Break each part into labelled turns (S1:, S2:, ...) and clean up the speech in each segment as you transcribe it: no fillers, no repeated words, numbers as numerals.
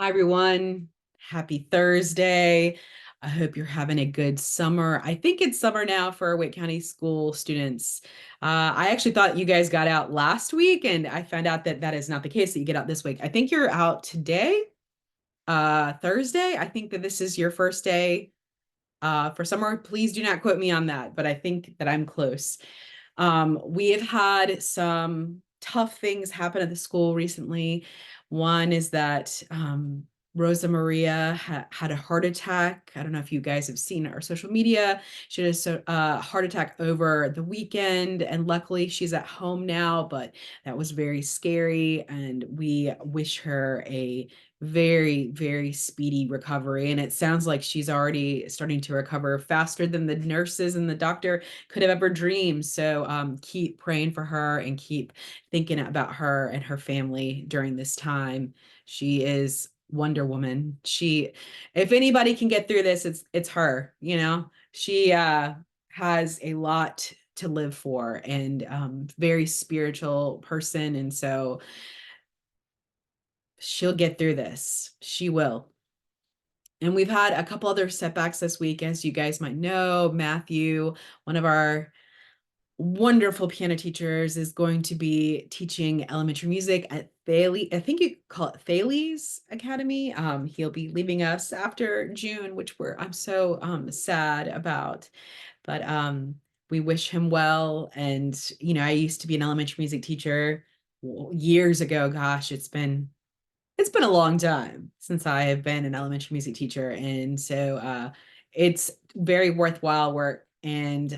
S1: Hi, everyone. Happy Thursday. I hope you're having a good summer. I think it's summer now for Wake County school students. I actually thought you guys got out last week, and I found out that that is not the case, that you get out this week. I think you're out today, Thursday. I think that this is your first day for summer. Please do not quote me on that, but I think that I'm close. We have had some tough things happen at the school recently. One is that Rosa Maria had a heart attack. I don't know if you guys have seen our social media. She had a heart attack over the weekend, and luckily she's at home now, but that was very scary. And we wish her a very, very speedy recovery. And it sounds like she's already starting to recover faster than the nurses and the doctor could have ever dreamed. So keep praying for her and keep thinking about her and her family during this time. She is Wonder Woman. If anybody can get through this, it's her. She has a lot to live for, and very spiritual person, and so she'll get through this. She will. And we've had a couple other setbacks this week, as you guys might know. Matthew, one of our wonderful piano teachers, is going to be teaching elementary music at Thales. I think you call it Thales Academy. He'll be leaving us after June, which I'm so sad about. But we wish him well. And I used to be an elementary music teacher years ago. Gosh, it's been a long time since I have been an elementary music teacher, and so it's very worthwhile work. And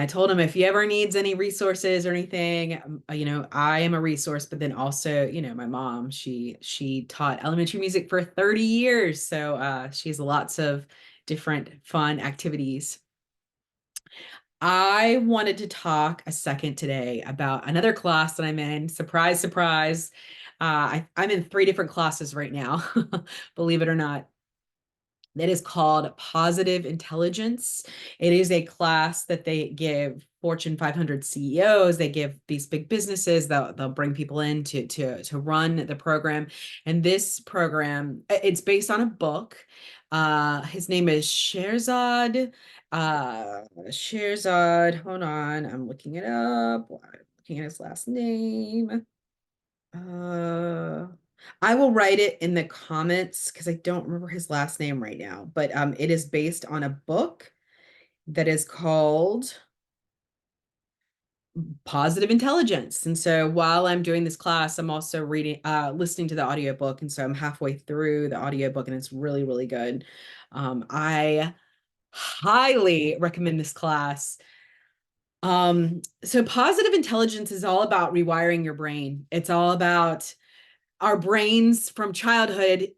S1: I told him, if he ever needs any resources or anything, I am a resource. But then also, my mom, she taught elementary music for 30 years. So she has lots of different fun activities. I wanted to talk a second today about another class that I'm in. Surprise, surprise. I'm in 3 different classes right now, believe it or not. That is called Positive Intelligence. It is a class that they give Fortune 500 CEOs. They give these big businesses. They'll bring people in to run the program. And this program, it's based on a book. His name is Sherzad. Sherzad. Hold on, I'm looking it up. I'm looking at his last name. Uh, I will write it in the comments because I don't remember his last name right now, but it is based on a book that is called Positive Intelligence. And so while I'm doing this class, I'm also listening to the audiobook. And so I'm halfway through the audiobook, and it's really, really good. I highly recommend this class. So positive intelligence is all about rewiring your brain. It's all about our brains from childhood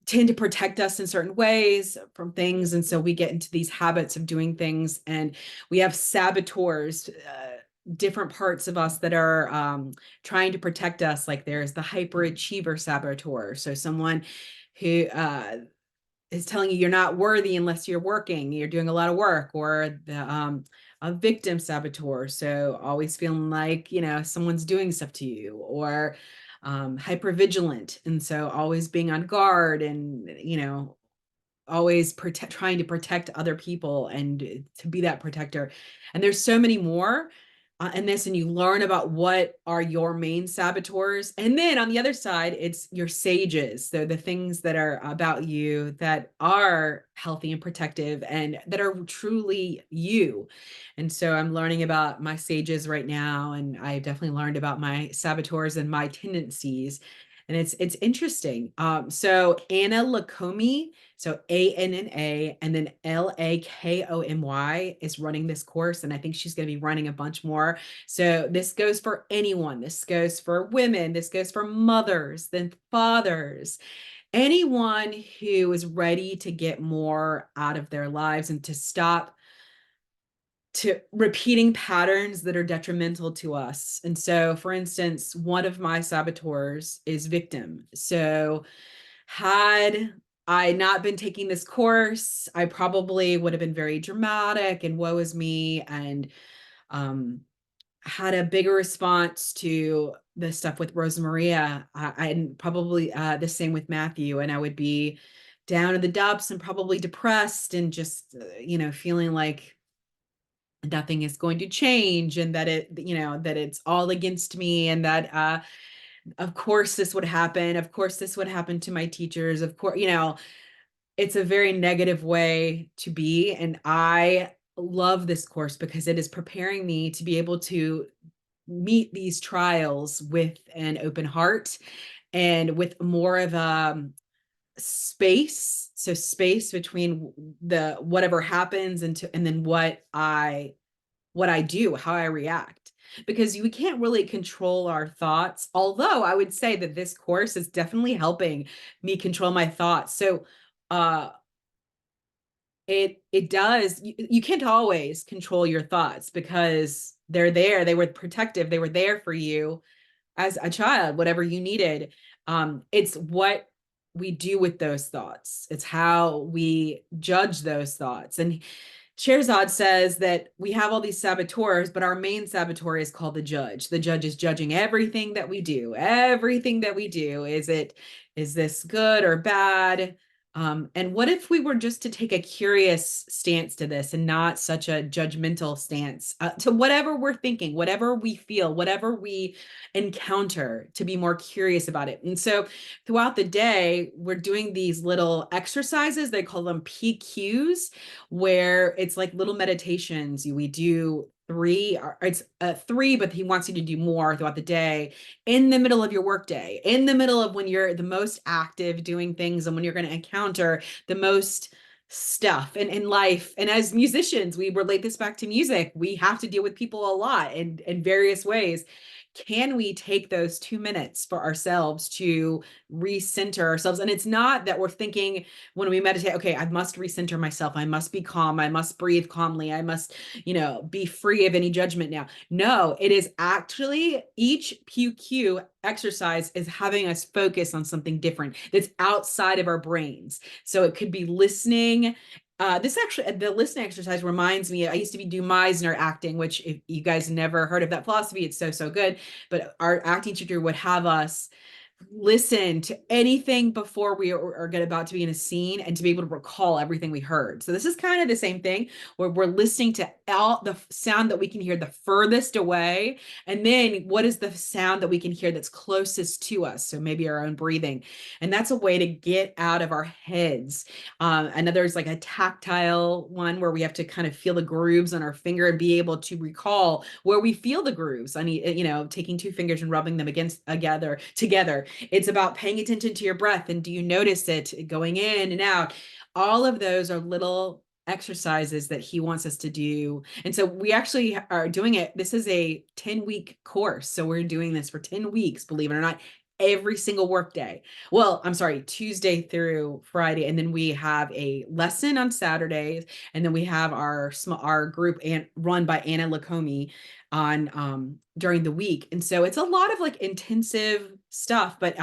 S1: tend to protect us in certain ways from things. And so we get into these habits of doing things, and we have saboteurs, different parts of us that are trying to protect us. Like there's the hyperachiever saboteur. So someone who is telling you you're not worthy unless you're working, you're doing a lot of work, or a victim saboteur. So always feeling like, someone's doing stuff to you, or hyper vigilant. And so always being on guard, and, always trying to protect other people and to be that protector. And there's so many more in this, and you learn about what are your main saboteurs. And then on the other side, it's your sages. So the things that are about you that are healthy and protective and that are truly you. And so I'm learning about my sages right now, and I definitely learned about my saboteurs and my tendencies. And it's interesting. So Anna Lakomi, so ANNA and then LAKOMY, is running this course, and I think she's going to be running a bunch more. So this goes for anyone. This goes for women. This goes for mothers, then fathers, anyone who is ready to get more out of their lives and to stop to repeating patterns that are detrimental to us. And so, for instance, one of my saboteurs is victim. So had I not been taking this course, I probably would have been very dramatic and woe is me, and um, had a bigger response to the stuff with Rosa Maria, and probably the same with Matthew, and I would be down in the dumps and probably depressed and just feeling like nothing is going to change, and that that it's all against me, and that of course this would happen, of course this would happen to my teachers, of course, it's a very negative way to be. And I love this course because it is preparing me to be able to meet these trials with an open heart and with more of a space. So space between the whatever happens and then what I do, how I react. Because we can't really control our thoughts. Although I would say that this course is definitely helping me control my thoughts. So uh it does, you can't always control your thoughts because they're there, they were protective, they were there for you as a child, whatever you needed. It's what we do with those thoughts, it's how we judge those thoughts. And Sherzad says that we have all these saboteurs, but our main saboteur is called the judge. The judge is judging everything that we do. Everything that we do. Is this good or bad? And what if we were just to take a curious stance to this and not such a judgmental stance to whatever we're thinking, whatever we feel, whatever we encounter, to be more curious about it. And so throughout the day, we're doing these little exercises. They call them PQs, where it's like little meditations. We do three, it's three, but he wants you to do more throughout the day, in the middle of your workday, in the middle of when you're the most active doing things, and when you're going to encounter the most stuff in life. And as musicians, we relate this back to music. We have to deal with people a lot in various ways. Can we take those 2 minutes for ourselves to recenter ourselves? And it's not that we're thinking when we meditate, okay, I must recenter myself, I must be calm, I must breathe calmly, I must, be free of any judgment now. No, it is actually each PQ exercise is having us focus on something different that's outside of our brains. So it could be listening. This actually, the listening exercise reminds me, I used to do Meisner acting, which if you guys never heard of that philosophy, it's so, so good. But our acting teacher would have us listen to anything before we are about to be in a scene, and to be able to recall everything we heard. So this is kind of the same thing, where we're listening to all the sound that we can hear the furthest away, and then what is the sound that we can hear that's closest to us, so maybe our own breathing. And that's a way to get out of our heads. Another is like a tactile one, where we have to kind of feel the grooves on our finger and be able to recall where we feel the grooves. I need, taking two fingers and rubbing them against together. It's about paying attention to your breath, and do you notice it going in and out? All of those are little exercises that he wants us to do. And so we actually are doing it. This is a 10-week course. So we're doing this for 10 weeks, believe it or not, every single workday. Well, I'm sorry, Tuesday through Friday. And then we have a lesson on Saturdays. And then we have our group run by Anna Lacomi on during the week. And so it's a lot of like intensive stuff, but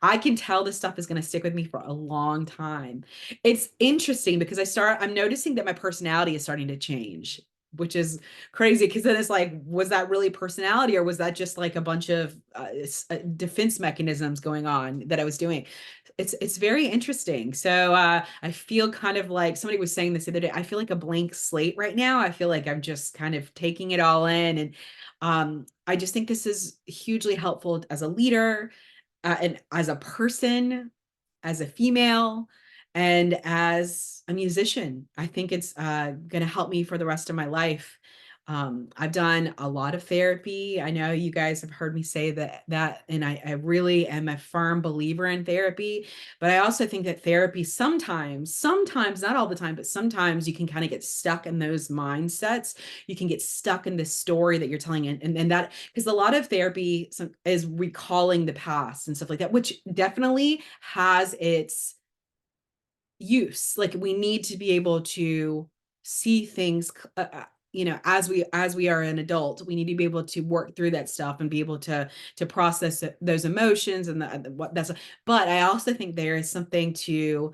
S1: I can tell this stuff is going to stick with me for a long time. It's interesting because I'm noticing that my personality is starting to change, which is crazy, because then it's like, was that really personality, or was that just like a bunch of defense mechanisms going on that I was doing? It's very interesting. So I feel kind of like, somebody was saying this the other day, I feel like a blank slate right now. I feel like I'm just kind of taking it all in. And I just think this is hugely helpful as a leader, and as a person, as a female, and as a musician. I think it's going to help me for the rest of my life. I've done a lot of therapy. I know you guys have heard me say that, and I really am a firm believer in therapy. But I also think that therapy sometimes, not all the time, but sometimes you can kind of get stuck in those mindsets. You can get stuck in this story that you're telling, and that, because a lot of therapy is recalling the past and stuff like that, which definitely has its use. Like, we need to be able to see things as we are an adult. We need to be able to work through that stuff and be able to process those emotions and what that's. But I also think there is something to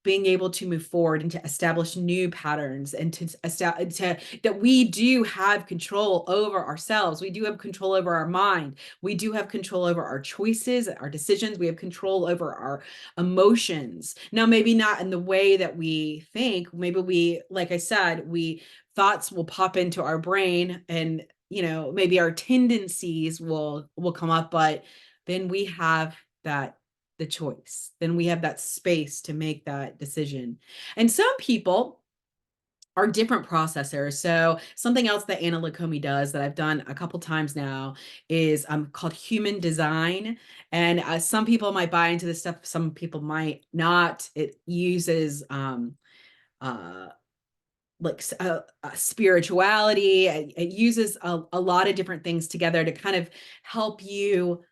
S1: being able to move forward and to establish new patterns, and that we do have control over ourselves. We do have control over our mind. We do have control over our choices, our decisions. We have control over our emotions. Now, maybe not in the way that we think. Maybe we, like I said, thoughts will pop into our brain, and maybe our tendencies will come up, but then we have the choice. Then we have that space to make that decision. And some people are different processors. So something else that Anna Lukhomy does that I've done a couple times now is called human design. And some people might buy into this stuff, some people might not. It uses uh, spirituality. It uses a lot of different things together to kind of help you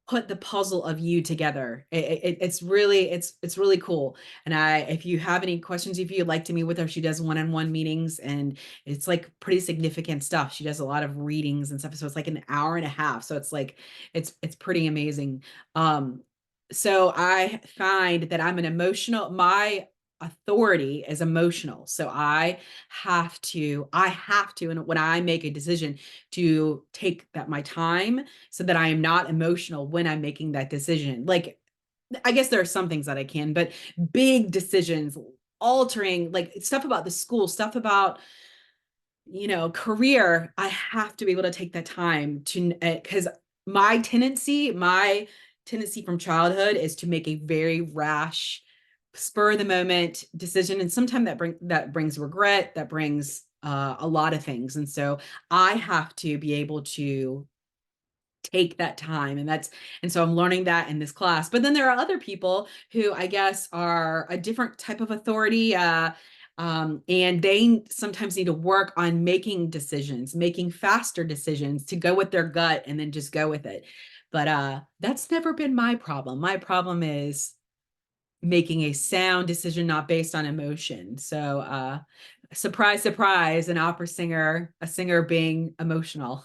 S1: put the puzzle of you together. It's really cool. And if you have any questions, if you'd like to meet with her, she does one-on-one meetings, and it's like pretty significant stuff. She does a lot of readings and stuff. So it's like an hour and a half. So it's like, it's pretty amazing. So I find that my authority is emotional. So I have to, and when I make a decision, to take my time so that I am not emotional when I'm making that decision. Like, I guess there are some things that I can, but big decisions, altering, like stuff about the school, stuff about, career, I have to be able to take that time to, because my tendency from childhood is to make a very rash, spur of the moment decision, and sometimes that brings regret, that brings a lot of things. And so I have to be able to take that time, and so I'm learning that in this class. But then there are other people who I guess are a different type of authority, and they sometimes need to work on making decisions, making faster decisions, to go with their gut and then just go with it. But that's never been my problem. My problem is making a sound decision, not based on emotion. So surprise, surprise, a singer being emotional.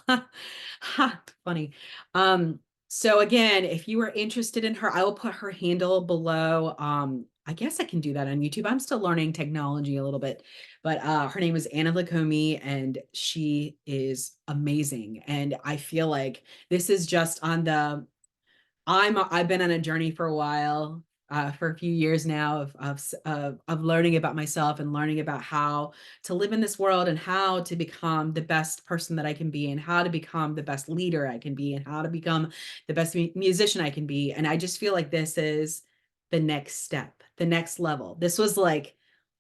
S1: Funny. So again, if you are interested in her, I will put her handle below. I guess I can do that on YouTube. I'm still learning technology a little bit, but her name is Anna Lukhomy, and she is amazing. And I feel like this is just on the I've been on a journey for a while, for a few years now, of learning about myself and learning about how to live in this world, and how to become the best person that I can be, and how to become the best leader I can be, and how to become the best musician I can be. And I just feel like this is the next step, the next level. This was like,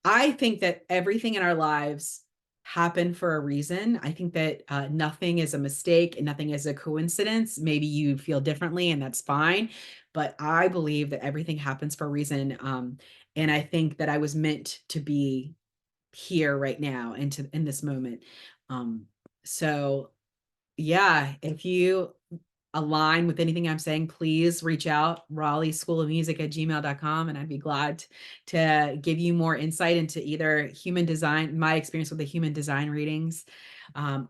S1: I think that everything in our lives happen for a reason. I think that nothing is a mistake and nothing is a coincidence. Maybe you feel differently, and that's fine. But I believe that everything happens for a reason. And I think that I was meant to be here right now, and in this moment. Um, so yeah, if you align with anything I'm saying, please reach out, Raleigh School of Music at gmail.com, and I'd be glad to give you more insight into either human design, my experience with the human design readings,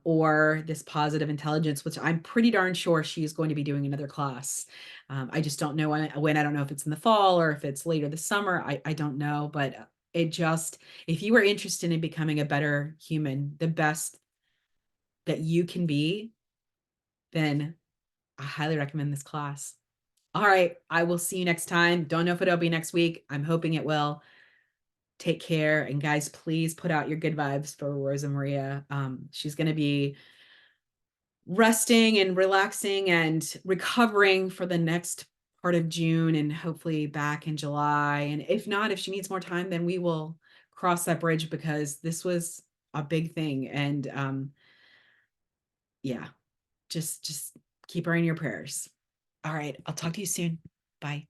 S1: or this positive intelligence, which I'm pretty darn sure she's going to be doing another class. I just don't know when. I don't know if it's in the fall or if it's later this summer. I don't know, but if you are interested in becoming a better human, the best that you can be, then I highly recommend this class. All right. I will see you next time. Don't know if it'll be next week. I'm hoping it will. Take care. And guys, please put out your good vibes for Rosa Maria. She's going to be resting and relaxing and recovering for the next part of June, and hopefully back in July. And if not, if she needs more time, then we will cross that bridge, because this was a big thing. And yeah, just keep her in your prayers. All right. I'll talk to you soon. Bye.